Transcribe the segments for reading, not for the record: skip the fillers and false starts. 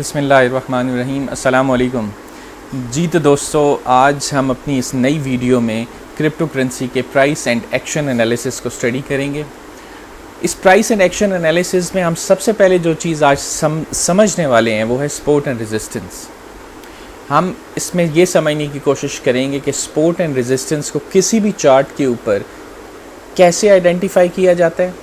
बिस्मिल्लाहिर्रहमानिर्रहीम अस्सलाम वालेकुम। जी तो दोस्तों, आज हम अपनी इस नई वीडियो में क्रिप्टो करेंसी के प्राइस एंड एक्शन एनालिसिस को स्टडी करेंगे। इस प्राइस एंड एक्शन एनालिसिस में हम सबसे पहले जो चीज़ आज समझने वाले हैं वो है सपोर्ट एंड रेजिस्टेंस। हम इसमें ये समझने की कोशिश करेंगे कि सपोर्ट एंड रेजिस्टेंस को किसी भी चार्ट के ऊपर कैसे आइडेंटिफाई किया जाता है,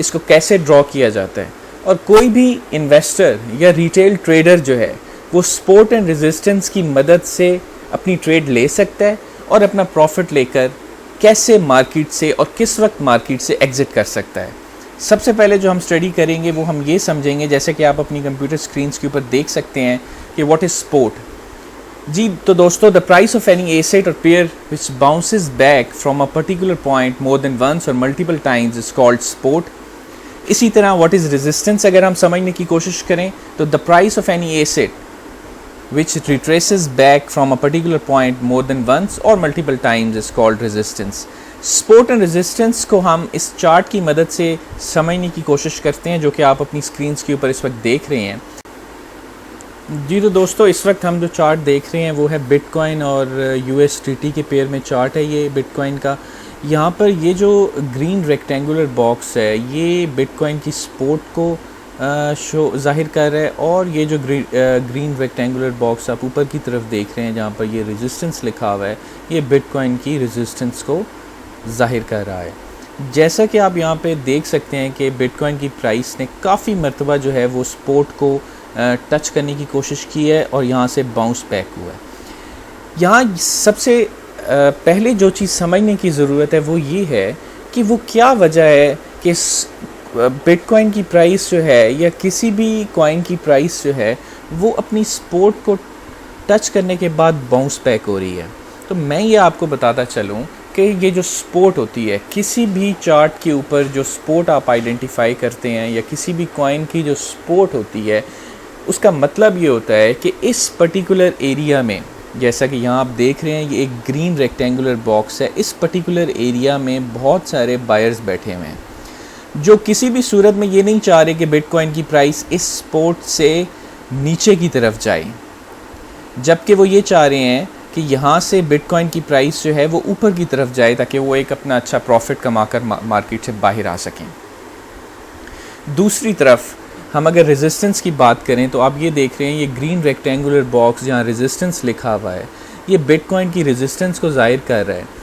इसको कैसे ड्रॉ किया जाता है, और कोई भी इन्वेस्टर या रिटेल ट्रेडर जो है वो सपोर्ट एंड रेजिस्टेंस की मदद से अपनी ट्रेड ले सकता है और अपना प्रॉफिट लेकर कैसे मार्केट से और किस वक्त मार्केट से एग्ज़िट कर सकता है। सबसे पहले जो हम स्टडी करेंगे वो हम ये समझेंगे, जैसे कि आप अपनी कंप्यूटर स्क्रीन्स के ऊपर देख सकते हैं कि व्हाट इज़ सपोर्ट। जी तो दोस्तों, the price of any asset और pair which bounces back from a particular point more than once और multiple times is called support. इसी तरह व्हाट इज़ रेजिस्टेंस अगर हम समझने की कोशिश करें तो the price of any asset which retraces back from a particular point more than once और multiple times is called resistance. Support and resistance को हम इस चार्ट की मदद से समझने की कोशिश करते हैं, जो कि आप अपनी स्क्रीन्स के ऊपर इस वक्त देख रहे हैं। जी तो दोस्तों, इस वक्त हम जो चार्ट देख रहे हैं वो है बिटकॉइन और USDT के पेयर में चार्ट है ये बिटकॉइन का। यहाँ पर ये जो ग्रीन रेक्टेंगुलर बॉक्स है ये बिटकॉइन की सपोर्ट को शो ज़ाहिर कर रहा है, और ये जो ग्रीन रेक्टेंगुलर बॉक्स आप ऊपर की तरफ देख रहे हैं जहाँ पर ये रेजिस्टेंस लिखा हुआ है, ये बिटकॉइन की रेजिस्टेंस को ज़ाहिर कर रहा है। जैसा कि आप यहाँ पे देख सकते हैं कि बिटकॉइन की प्राइस ने काफ़ी मरतबा जो है वो सपोर्ट को टच करने की कोशिश की है और यहाँ से बाउंस बैक हुआ है। यहाँ सबसे पहले जो चीज़ समझने की ज़रूरत है वो ये है कि वो क्या वजह है कि बिटकॉइन की प्राइस जो है या किसी भी कॉइन की प्राइस जो है वो अपनी सपोर्ट को टच करने के बाद बाउंस बैक हो रही है। तो मैं ये आपको बताता चलूँ कि ये जो सपोर्ट होती है, किसी भी चार्ट के ऊपर जो सपोर्ट आप आइडेंटिफाई करते हैं या किसी भी कॉइन की जो सपोर्ट होती है, उसका मतलब ये होता है कि इस पर्टिकुलर एरिया में, जैसा कि यहाँ आप देख रहे हैं ये एक ग्रीन रेक्टेंगुलर बॉक्स है, इस पर्टिकुलर एरिया में बहुत सारे बायर्स बैठे हुए हैं जो किसी भी सूरत में ये नहीं चाह रहे कि बिटकॉइन की प्राइस इस सपोर्ट से नीचे की तरफ जाए, जबकि वो ये चाह रहे हैं कि यहाँ से बिटकॉइन की प्राइस जो है वो ऊपर की तरफ जाए ताकि वो एक अपना अच्छा प्रॉफिट कमाकर मार्केट से बाहर आ सकें। दूसरी तरफ हम अगर रेजिस्टेंस की बात करें तो आप ये देख रहे हैं ये ग्रीन रेक्टेंगुलर बॉक्स जहाँ रेजिस्टेंस लिखा हुआ है, ये बिटकॉइन की रेजिस्टेंस को ज़ाहिर कर रहा है।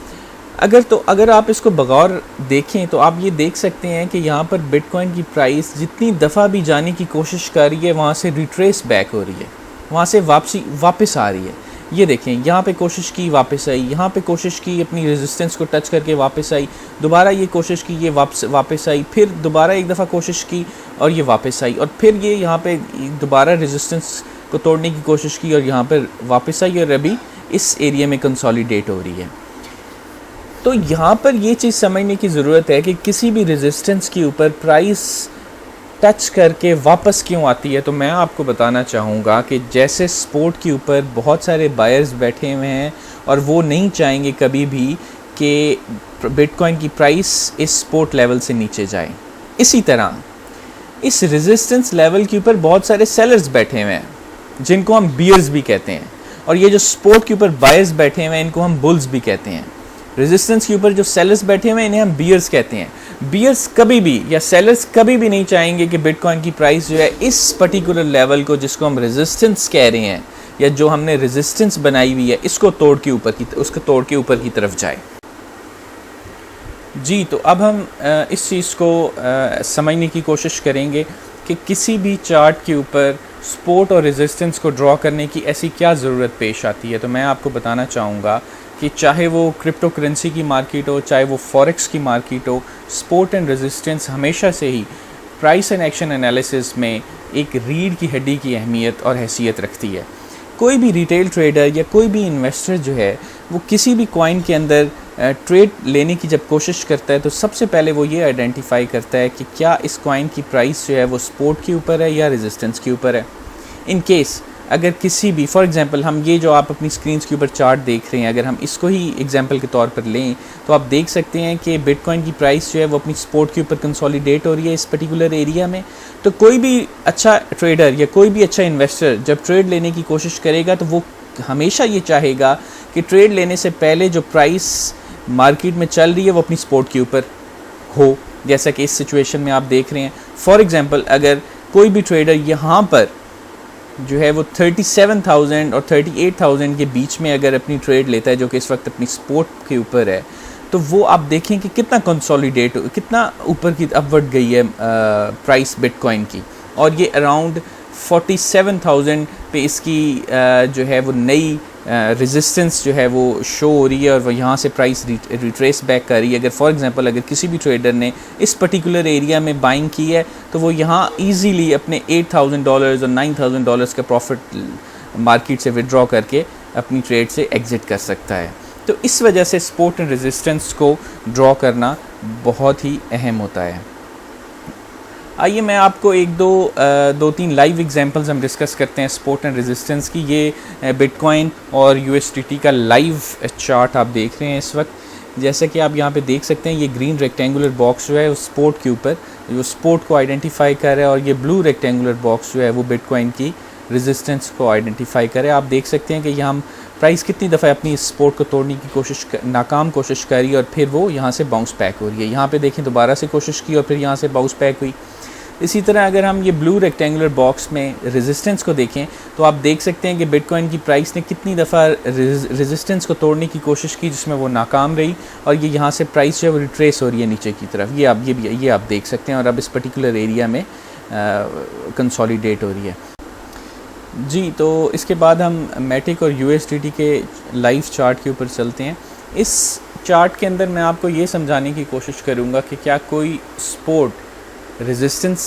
अगर आप इसको बगौर देखें तो आप ये देख सकते हैं कि यहाँ पर बिटकॉइन की प्राइस जितनी दफ़ा भी जाने की कोशिश कर रही है वहाँ से रिट्रेस बैक हो रही है, वहाँ से वापस आ रही है। ये देखें, यहाँ पे कोशिश की वापस आई, यहाँ पे कोशिश की अपनी रेजिस्टेंस को टच करके वापस आई, दोबारा ये कोशिश की ये वापस आई, फिर दोबारा एक दफ़ा कोशिश की और ये वापस आई, और फिर ये यहाँ पे दोबारा रेजिस्टेंस को तोड़ने की कोशिश की और यहाँ पर वापस आई, और अभी इस एरिया में कंसोलिडेट हो रही है। तो यहाँ पर ये चीज़ समझने की ज़रूरत है कि किसी भी रेजिस्टेंस के ऊपर प्राइस टच करके वापस क्यों आती है। तो मैं आपको बताना चाहूँगा कि जैसे सपोर्ट के ऊपर बहुत सारे बायर्स बैठे हुए हैं और वो नहीं चाहेंगे कभी भी कि बिटकॉइन की प्राइस इस सपोर्ट लेवल से नीचे जाए, इसी तरह इस रेजिस्टेंस लेवल के ऊपर बहुत सारे सेलर्स बैठे हुए हैं जिनको हम बियर्स भी कहते हैं, और ये जो सपोर्ट के ऊपर बायर्स बैठे हुए हैं इनको हम बुल्स भी कहते हैं। रेजिस्टेंस के ऊपर जो सेलर्स बैठे हुए हैं इन्हें हम बियर्स कहते हैं। बियर्स कभी भी या सेलर्स कभी भी नहीं चाहेंगे कि बिटकॉइन की प्राइस जो है इस पर्टिकुलर लेवल को, जिसको हम रेजिस्टेंस कह रहे हैं या जो हमने रेजिस्टेंस बनाई हुई है, इसको तोड़ के ऊपर की तरफ जाए। जी तो अब हम इस चीज़ को समझने की कोशिश करेंगे कि किसी भी चार्ट के ऊपर सपोर्ट और रेजिस्टेंस को ड्रॉ करने की ऐसी क्या ज़रूरत पेश आती है। तो मैं आपको बताना चाहूँगा कि चाहे वो क्रिप्टो करेंसी की मार्केट हो, चाहे वो फॉरेक्स की मार्केट हो, सपोर्ट एंड रेजिस्टेंस हमेशा से ही प्राइस एंड एक्शन एनालिसिस में एक रीढ़ की हड्डी की अहमियत और हैसियत रखती है। कोई भी रिटेल ट्रेडर या कोई भी इन्वेस्टर जो है वो किसी भी कॉइन के अंदर ट्रेड लेने की जब कोशिश करता है तो सबसे पहले वो ये आइडेंटिफाई करता है कि क्या इस कॉइन की प्राइस जो है वो सपोर्ट के ऊपर है या रेजिस्टेंस के ऊपर है। इन केस अगर किसी भी फॉर एग्जांपल हम ये जो आप अपनी स्क्रीन के ऊपर चार्ट देख रहे हैं, अगर हम इसको ही एग्जांपल के तौर पर लें तो आप देख सकते हैं कि बिटकॉइन की प्राइस जो है वो अपनी सपोर्ट के ऊपर कंसोलिडेट हो रही है इस पर्टिकुलर एरिया में। तो कोई भी अच्छा ट्रेडर या कोई भी अच्छा इन्वेस्टर जब ट्रेड लेने की कोशिश करेगा तो वो हमेशा ये चाहेगा कि ट्रेड लेने से पहले जो प्राइस मार्केट में चल रही है वो अपनी सपोर्ट के ऊपर हो, जैसा कि इस सिचुएशन में आप देख रहे हैं। फॉर एग्जांपल अगर कोई भी ट्रेडर यहाँ पर जो है वो 37,000 और 38,000 के बीच में अगर अपनी ट्रेड लेता है, जो कि इस वक्त अपनी सपोर्ट के ऊपर है, तो वो आप देखें कि कितना कंसोलिडेट, कितना ऊपर की अपवर्ड गई है प्राइस बिटकॉइन की, और ये अराउंड 47,000 पे इसकी जो है वो नई रेजिस्टेंस जो है वो शो हो रही है और वो यहाँ से प्राइस रिट्रेस बैक कर रही है। अगर फॉर एग्जांपल अगर किसी भी ट्रेडर ने इस पर्टिकुलर एरिया में बाइंग की है तो वो यहाँ इजीली अपने $8,000 और $9,000 का प्रॉफिट मार्केट से विड्रॉ करके अपनी ट्रेड से एग्ज़िट कर सकता है। तो इस वजह से सपोर्ट एंड रेजिस्टेंस को ड्रॉ करना बहुत ही अहम होता है। आइए मैं आपको दो तीन लाइव एग्जांपल्स हम डिस्कस करते हैं सपोर्ट एंड रेजिस्टेंस की। ये बिटकॉइन और USDT का लाइव चार्ट आप देख रहे हैं इस वक्त। जैसे कि आप यहाँ पे देख सकते हैं ये ग्रीन रेक्टेंगुलर बॉक्स जो है वो सपोर्ट के ऊपर जो सपोर्ट को आइडेंटिफाई कर रहा है, और ये ब्लू रेक्टेंगुलर बॉक्स जो है वो बिटकॉइन की रेजिस्टेंस को आइडेंटिफाई करे। आप देख सकते हैं कि यहाँ प्राइस कितनी दफ़ा अपनी सपोर्ट को तोड़ने की नाकाम कोशिश करी और फिर वो यहाँ से बाउंस बैक हो रही है। यहाँ पे देखें दोबारा से कोशिश की और फिर यहाँ से बाउंस बैक हुई। इसी तरह अगर हम ये ब्लू रेक्टेंगुलर बॉक्स में रेजिस्टेंस को देखें तो आप देख सकते हैं कि बिटकॉइन की प्राइस ने कितनी दफ़ा रेजिस्टेंस को तोड़ने की कोशिश की जिसमें वो नाकाम रही, और ये यहाँ से प्राइस जो है वो रिट्रेस हो रही है नीचे की तरफ। ये आप देख सकते हैं, और अब इस पर्टिकुलर एरिया में कंसोलिडेट हो रही है जी। तो इसके बाद हम मैटिक और USDT के लाइव चार्ट के ऊपर चलते हैं। इस चार्ट के अंदर मैं आपको ये समझाने की कोशिश करूँगा कि क्या कोई सपोर्ट रेजिस्टेंस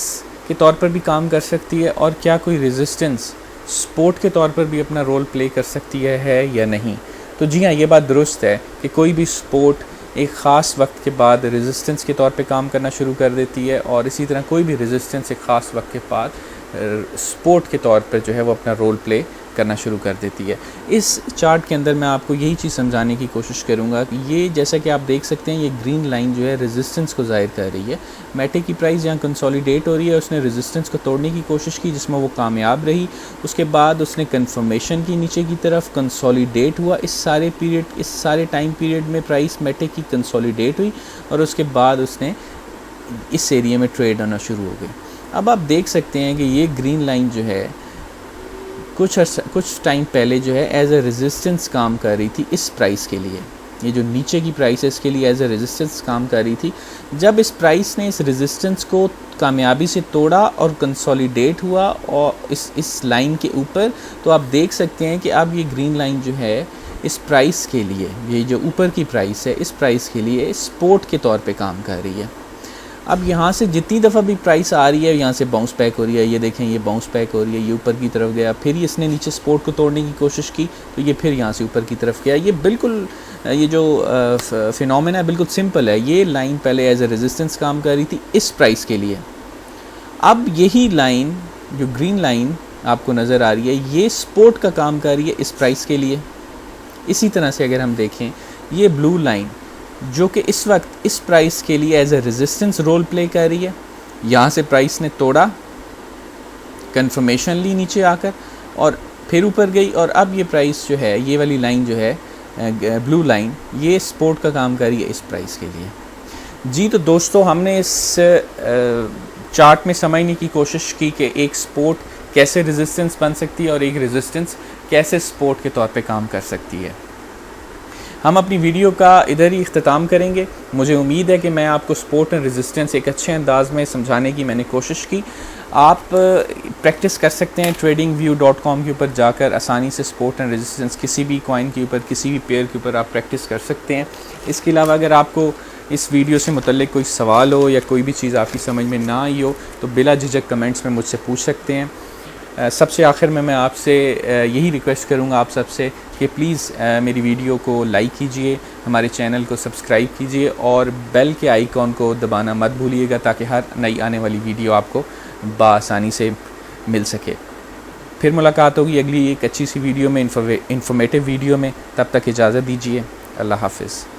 के तौर पर भी काम कर सकती है और क्या कोई रेजिस्टेंस सपोर्ट के तौर पर भी अपना रोल प्ले कर सकती है या नहीं। तो जी हाँ, ये बात दुरुस्त है कि कोई भी सपोर्ट एक ख़ास वक्त के बाद रेजिस्टेंस के तौर पे काम करना शुरू कर देती है, और इसी तरह कोई भी रेजिस्टेंस एक ख़ास वक्त के बाद सपोर्ट के तौर पर जो है वो अपना रोल प्ले करना शुरू कर देती है। इस चार्ट के अंदर मैं आपको यही चीज़ समझाने की कोशिश करूंगा कि ये जैसा कि आप देख सकते हैं ये ग्रीन लाइन जो है रेजिस्टेंस को ज़ाहिर कर रही है। मैटिक की प्राइस यहाँ कंसोलिडेट हो रही है, उसने रेजिस्टेंस को तोड़ने की कोशिश की जिसमें वो कामयाब रही। उसके बाद उसने कन्फर्मेशन की नीचे की तरफ कंसोलिडेट हुआ। इस सारे टाइम पीरियड में प्राइस मैटिक की कंसोलिडेट हुई और उसके बाद उसने इस एरिया में ट्रेड आना शुरू हो गई। अब आप देख सकते हैं कि ये ग्रीन लाइन जो है कुछ टाइम पहले जो है एज ए रेजिस्टेंस काम कर रही थी इस प्राइस के लिए। ये जो नीचे की प्राइस है इसके लिए एज ए रेजिस्टेंस काम कर रही थी। जब इस प्राइस ने इस रेजिस्टेंस को कामयाबी से तोड़ा और कंसोलिडेट हुआ और इस लाइन के ऊपर, तो आप देख सकते हैं कि अब ये ग्रीन लाइन जो है इस प्राइस के लिए, ये जो ऊपर की प्राइस है इस प्राइस के लिए सपोर्ट के तौर पे काम कर रही है। अब यहाँ से जितनी दफ़ा भी प्राइस आ रही है यहाँ से बाउंस बैक हो रही है। ये देखें ये बाउंस बैक हो रही है, ये ऊपर की तरफ गया, फिर इसने नीचे सपोर्ट को तोड़ने की कोशिश की तो ये फिर यहाँ से ऊपर की तरफ गया। ये बिल्कुल ये जो फिनोमेना है बिल्कुल सिंपल है। ये लाइन पहले एज ए रेजिस्टेंस काम कर रही थी इस प्राइस के लिए। अब यही लाइन जो ग्रीन लाइन आपको नज़र आ रही है ये सपोर्ट का काम कर रही है इस प्राइस के लिए। इसी तरह से अगर हम देखें ये ब्लू लाइन जो कि इस वक्त इस प्राइस के लिए as a resistance role play कर रही है, यहाँ से प्राइस ने तोड़ा, कंफर्मेशन ली नीचे आकर और फिर ऊपर गई, और अब ये प्राइस जो है ये वाली लाइन जो है ब्लू लाइन ये सपोर्ट का काम कर रही है इस प्राइस के लिए जी। तो दोस्तों हमने इस चार्ट में समझने की कोशिश की कि एक सपोर्ट कैसे रेजिस्टेंस बन सकती है और एक रेजिस्टेंस कैसे सपोर्ट के तौर पे काम कर सकती है। हम अपनी वीडियो का इधर ही इख्तिताम करेंगे। मुझे उम्मीद है कि मैं आपको सपोर्ट एंड रेजिस्टेंस एक अच्छे अंदाज में समझाने की मैंने कोशिश की। आप प्रैक्टिस कर सकते हैं tradingview.com के ऊपर जाकर आसानी से सपोर्ट एंड रेजिस्टेंस किसी भी कॉइन के ऊपर, किसी भी पेयर के ऊपर आप प्रैक्टिस कर सकते हैं। इसके अलावा अगर आपको इस वीडियो से मुतल्लिक कोई सवाल हो या कोई भी चीज़ आपकी समझ में ना आई हो तो बिला झिझक कमेंट्स में मुझसे पूछ सकते हैं। सबसे आखिर में मैं आपसे यही रिक्वेस्ट करूंगा आप सबसे कि प्लीज़ मेरी वीडियो को लाइक कीजिए, हमारे चैनल को सब्सक्राइब कीजिए और बेल के आइकॉन को दबाना मत भूलिएगा ताकि हर नई आने वाली वीडियो आपको बआसानी से मिल सके। फिर मुलाकात होगी अगली एक अच्छी सी वीडियो में, इंफॉर्मेटिव वीडियो में। तब तक इजाज़त दीजिए। अल्लाह हाफ़िज़।